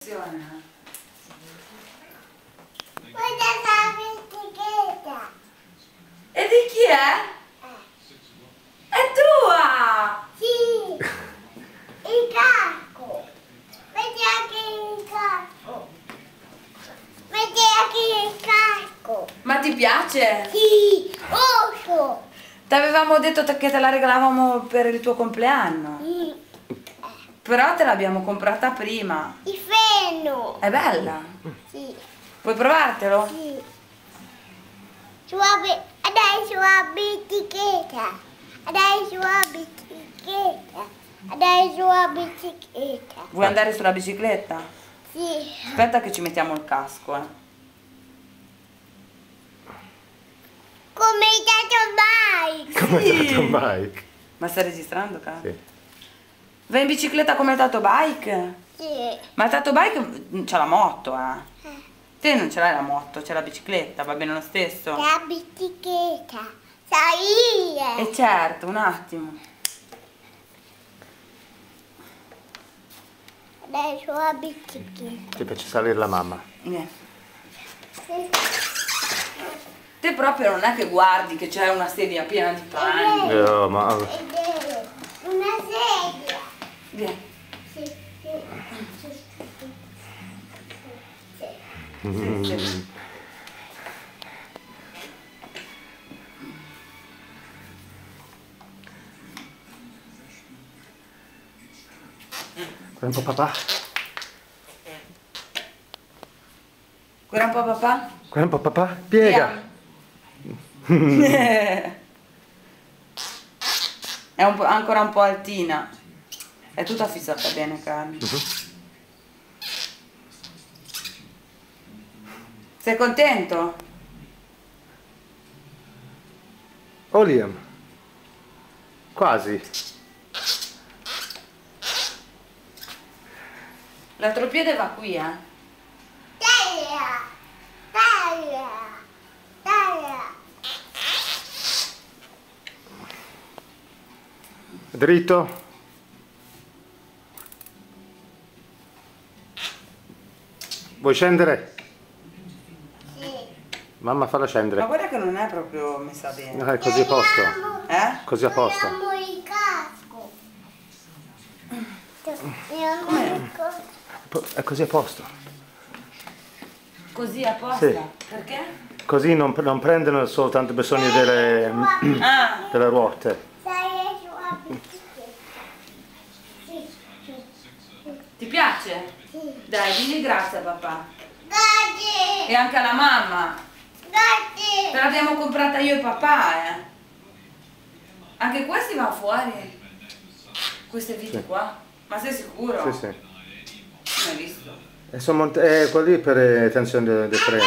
Guarda la bicicletta. E di chi è? È tua! Sì. Il casco. Vedi anche il casco. Vedi anche il casco. Ma ti piace? Sì. Rosso. T'avevamo detto che te la regalavamo per il tuo compleanno. Sì. Però te l'abbiamo comprata prima. Il freno. È bella? Sì. Vuoi provartelo? Sì. Adesso la bicicletta. Adesso la bicicletta. Adesso la bicicletta. Vuoi andare sulla bicicletta? Sì. Aspetta che ci mettiamo il casco, Come il tato bike. Come Sì. dato un bike. Ma stai registrando, cara? Sì. Vai in bicicletta come il Tato Bike? Sì. Ma il Tato Bike c'ha la moto, Te non ce l'hai la moto, c'è la bicicletta, va bene lo stesso? La bicicletta. Salire. E certo, un attimo. Adesso la bicicletta. Ti piace salire la mamma? Te proprio non è che guardi che c'è una sedia piena di panni. Ma... Ed è una sedia. Vieni. Sì, sì, sì, sì, sì. Guarda un po' papà. Guarda un po' papà. Guarda un po' papà. Piega. È ancora un po' altina. È tutta fissata bene, Carmi. Sei contento? Oh Liam. Quasi. L'altro piede va qui, Taglia, taglia, taglia. Dritto. Vuoi scendere? Sì. Mamma falla Ma scendere. guarda che non è proprio messa bene. È così a posto. Così a posto. Togliamo il casco. Togliamo il casco. È così a posto. Così apposta? Sì. Perché? Così non prendono soltanto bisogno delle ruote. Sei sulla bicicletta. Sì, sì, sì. Ti piace? Sì. Dai, digli grazie a papà. Grazie. E anche alla mamma. Te Grazie. l'abbiamo comprata io e papà, Anche questi va fuori? Queste viti Sì. qua? Ma sei sicuro? Sì, sì. Non hai visto? E sono quelli per tensione dei freni.